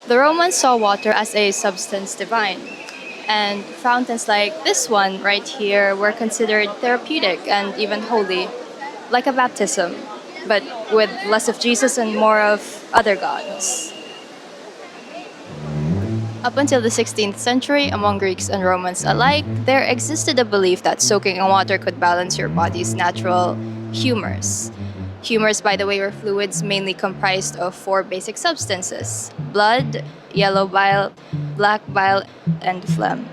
The Romans saw water as a substance divine, and fountains like this one right here were considered therapeutic and even holy, like a baptism, but with less of Jesus and more of other gods. Up until the 16th century, among Greeks and Romans alike, there existed a belief that soaking in water could balance your body's natural humors. Humors, by the way, were fluids mainly comprised of four basic substances: blood, yellow bile, black bile, and phlegm.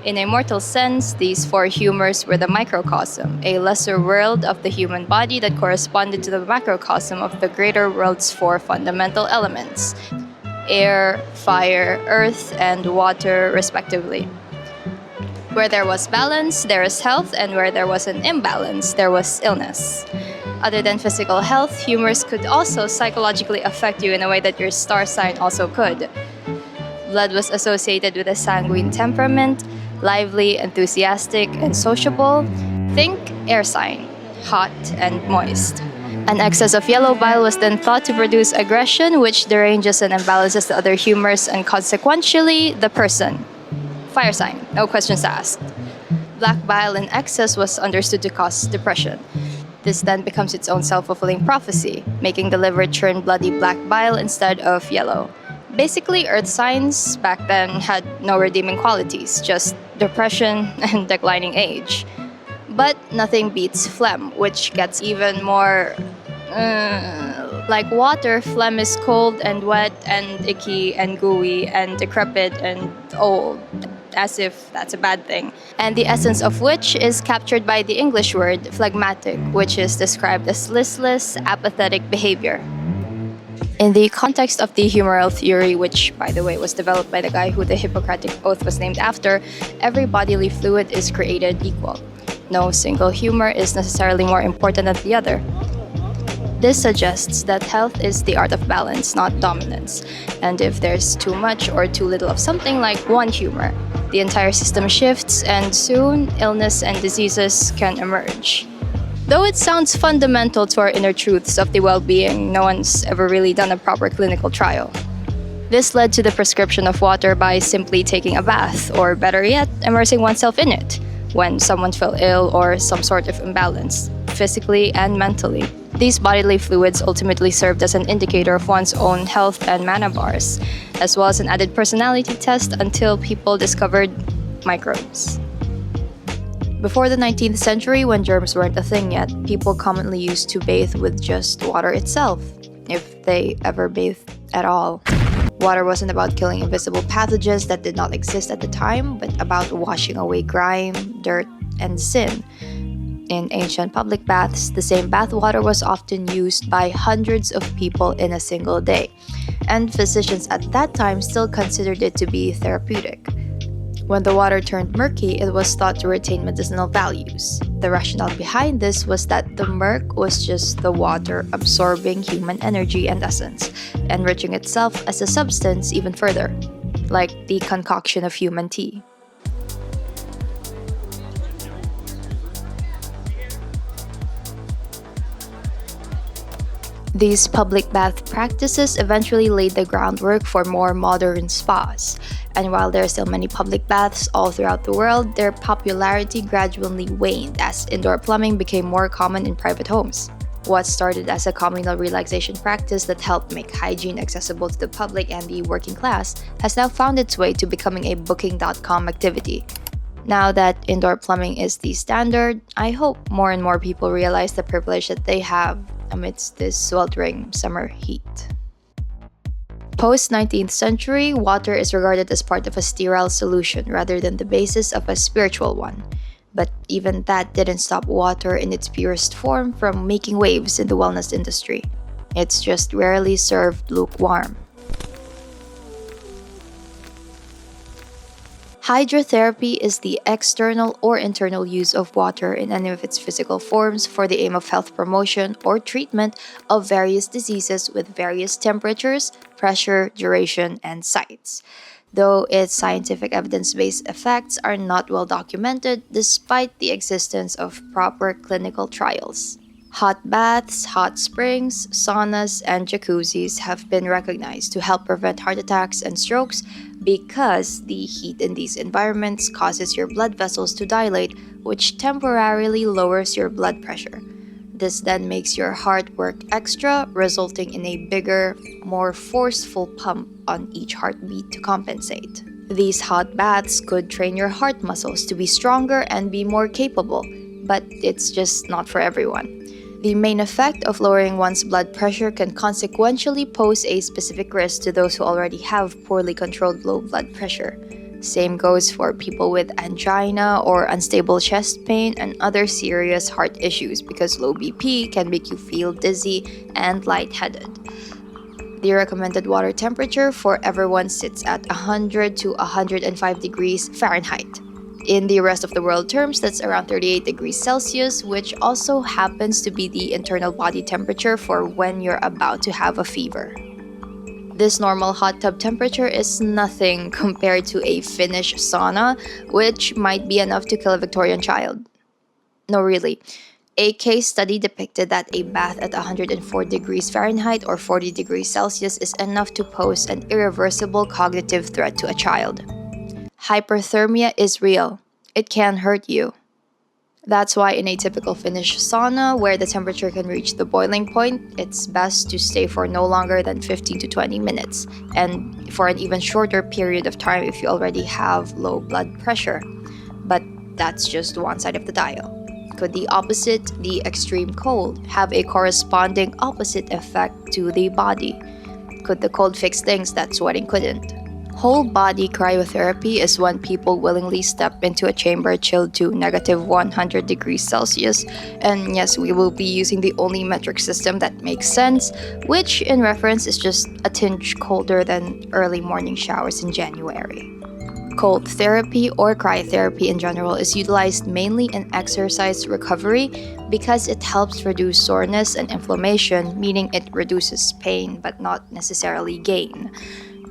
In a mortal sense, these four humors were the microcosm, a lesser world of the human body that corresponded to the macrocosm of the greater world's four fundamental elements: air, fire, earth, and water, respectively. Where there was balance, there is health, and where there was an imbalance, there was illness. Other than physical health, humors could also psychologically affect you in a way that your star sign also could. Blood was associated with a sanguine temperament, lively, enthusiastic, and sociable. Think air sign, hot and moist. An excess of yellow bile was then thought to produce aggression, which deranges and imbalances the other humors and consequentially the person. Fire sign, no questions asked. Black bile in excess was understood to cause depression. This then becomes its own self-fulfilling prophecy, making the liver churn bloody black bile instead of yellow. Basically, earth signs back then had no redeeming qualities, just depression and declining age. But nothing beats phlegm, which gets even more like water. Phlegm is cold and wet and icky and gooey and decrepit and old, as if that's a bad thing. And the essence of which is captured by the English word phlegmatic, which is described as listless, apathetic behavior. In the context of the humoral theory, which, by the way, was developed by the guy who the Hippocratic Oath was named after, every bodily fluid is created equal. No single humor is necessarily more important than the other. This suggests that health is the art of balance, not dominance. And if there's too much or too little of something like one humor, the entire system shifts and soon illness and diseases can emerge. Though it sounds fundamental to our inner truths of the well-being, no one's ever really done a proper clinical trial. This led to the prescription of water by simply taking a bath, or better yet, immersing oneself in it, when someone fell ill or some sort of imbalance, physically and mentally. These bodily fluids ultimately served as an indicator of one's own health and mana bars, as well as an added personality test until people discovered microbes. Before the 19th century, when germs weren't a thing yet, people commonly used to bathe with just water itself, if they ever bathed at all. Water wasn't about killing invisible pathogens that did not exist at the time, but about washing away grime, dirt, and sin. In ancient public baths, the same bath water was often used by hundreds of people in a single day, and physicians at that time still considered it to be therapeutic. When the water turned murky, it was thought to retain medicinal values. The rationale behind this was that the murk was just the water absorbing human energy and essence, enriching itself as a substance even further, like the concoction of human tea. These public bath practices eventually laid the groundwork for more modern spas, and while there are still many public baths all throughout the world, their popularity gradually waned as indoor plumbing became more common in private homes. What started as a communal relaxation practice that helped make hygiene accessible to the public and the working class has now found its way to becoming a booking.com activity. Now that indoor plumbing is the standard, I hope more and more people realize the privilege that they have amidst this sweltering summer heat. Post-19th century, water is regarded as part of a sterile solution rather than the basis of a spiritual one. But even that didn't stop water in its purest form from making waves in the wellness industry. It's just rarely served lukewarm. Hydrotherapy is the external or internal use of water in any of its physical forms for the aim of health promotion or treatment of various diseases with various temperatures, pressure, duration, and sites. Though its scientific evidence-based effects are not well documented despite the existence of proper clinical trials. Hot baths, hot springs, saunas, and jacuzzis have been recognized to help prevent heart attacks and strokes because the heat in these environments causes your blood vessels to dilate, which temporarily lowers your blood pressure. This then makes your heart work extra, resulting in a bigger, more forceful pump on each heartbeat to compensate. These hot baths could train your heart muscles to be stronger and be more capable, but it's just not for everyone. The main effect of lowering one's blood pressure can consequentially pose a specific risk to those who already have poorly controlled low blood pressure. Same goes for people with angina or unstable chest pain and other serious heart issues because low BP can make you feel dizzy and lightheaded. The recommended water temperature for everyone sits at 100 to 105 degrees Fahrenheit. In the rest of the world terms, that's around 38 degrees Celsius, which also happens to be the internal body temperature for when you're about to have a fever. This normal hot tub temperature is nothing compared to a Finnish sauna, which might be enough to kill a Victorian child. No, really. A case study depicted that a bath at 104 degrees Fahrenheit or 40 degrees Celsius is enough to pose an irreversible cognitive threat to a child. Hyperthermia is real. It can hurt you. That's why in a typical Finnish sauna, where the temperature can reach the boiling point, it's best to stay for no longer than 15 to 20 minutes, and for an even shorter period of time if you already have low blood pressure. But that's just one side of the dial. Could the opposite, the extreme cold, have a corresponding opposite effect to the body? Could the cold fix things that sweating couldn't? Whole body cryotherapy is when people willingly step into a chamber chilled to negative 100 degrees Celsius. And yes, we will be using the only metric system that makes sense, which in reference is just a tinge colder than early morning showers in January. Cold therapy or cryotherapy in general is utilized mainly in exercise recovery because it helps reduce soreness and inflammation, meaning it reduces pain but not necessarily gain.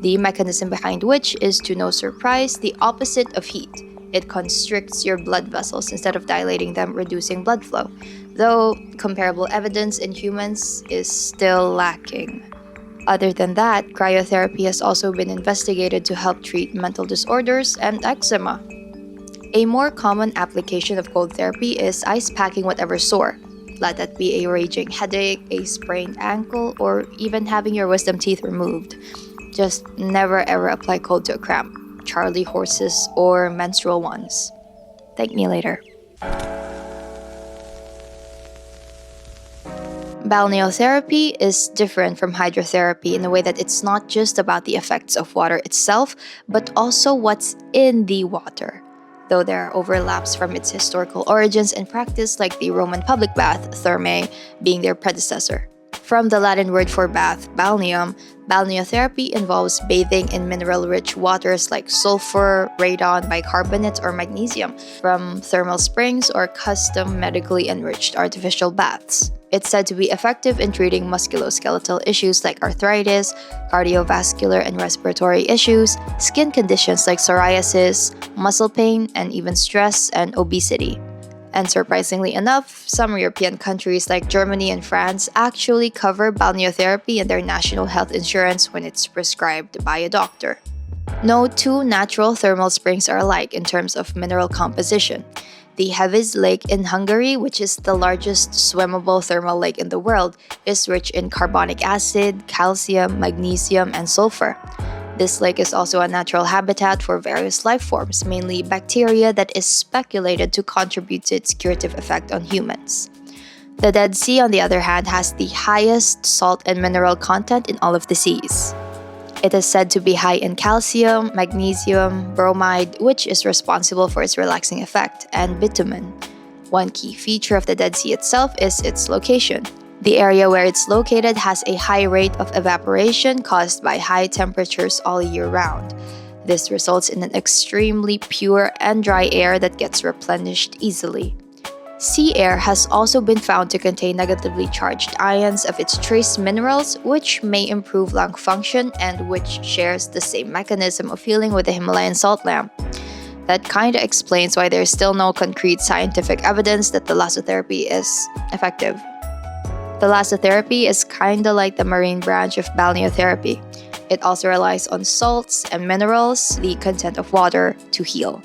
The mechanism behind which is, to no surprise, the opposite of heat. It constricts your blood vessels instead of dilating them, reducing blood flow, though comparable evidence in humans is still lacking. Other than that, cryotherapy has also been investigated to help treat mental disorders and eczema. A more common application of cold therapy is ice packing whatever's sore. Let that be a raging headache, a sprained ankle, or even having your wisdom teeth removed. Just never ever apply cold to a cramp, Charlie horses, or menstrual ones. Thank me later. Balneotherapy is different from hydrotherapy in the way that it's not just about the effects of water itself, but also what's in the water. Though there are overlaps from its historical origins and practice, like the Roman public bath, thermae, being their predecessor. From the Latin word for bath, balneum, balneotherapy involves bathing in mineral-rich waters like sulfur, radon, bicarbonate, or magnesium from thermal springs or custom medically enriched artificial baths. It's said to be effective in treating musculoskeletal issues like arthritis, cardiovascular and respiratory issues, skin conditions like psoriasis, muscle pain, and even stress and obesity. And surprisingly enough, some European countries like Germany and France actually cover balneotherapy in their national health insurance when it's prescribed by a doctor. No two natural thermal springs are alike in terms of mineral composition. The Heves Lake in Hungary, which is the largest swimmable thermal lake in the world, is rich in carbonic acid, calcium, magnesium, and sulfur. This lake is also a natural habitat for various life forms, mainly bacteria, that is speculated to contribute to its curative effect on humans. The Dead Sea, on the other hand, has the highest salt and mineral content in all of the seas. It is said to be high in calcium, magnesium, bromide, which is responsible for its relaxing effect, and bitumen. One key feature of the Dead Sea itself is its location. The area where it's located has a high rate of evaporation caused by high temperatures all year round. This results in an extremely pure and dry air that gets replenished easily. Sea air has also been found to contain negatively charged ions of its trace minerals, which may improve lung function and which shares the same mechanism of healing with the Himalayan salt lamp. That kinda explains why there's still no concrete scientific evidence that thalassotherapy is effective. Thalassotherapy is kinda like the marine branch of balneotherapy. It also relies on salts and minerals, the content of water, to heal.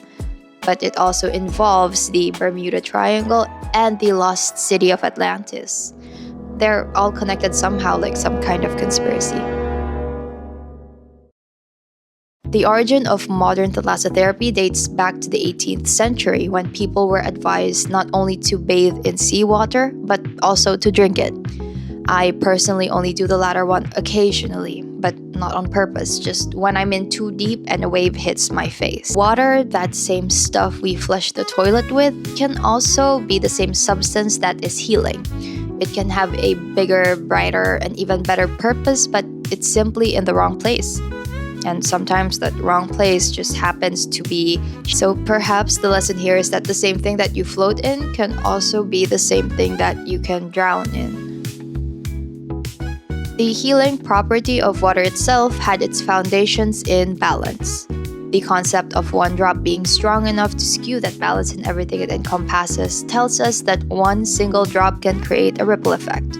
But it also involves the Bermuda Triangle and the lost city of Atlantis. They're all connected somehow, like some kind of conspiracy. The origin of modern thalassotherapy dates back to the 18th century when people were advised not only to bathe in seawater, but also to drink it. I personally only do the latter one occasionally, but not on purpose, just when I'm in too deep and a wave hits my face. Water, that same stuff we flush the toilet with, can also be the same substance that is healing. It can have a bigger, brighter, and even better purpose, but it's simply in the wrong place. And sometimes that wrong place just happens to be. So perhaps the lesson here is that the same thing that you float in can also be the same thing that you can drown in. The healing property of water itself had its foundations in balance. The concept of one drop being strong enough to skew that balance in everything it encompasses tells us that one single drop can create a ripple effect.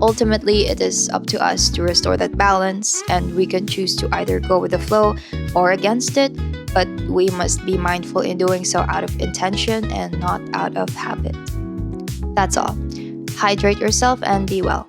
Ultimately, it is up to us to restore that balance, and we can choose to either go with the flow or against it, but we must be mindful in doing so out of intention and not out of habit. That's all. Hydrate yourself and be well.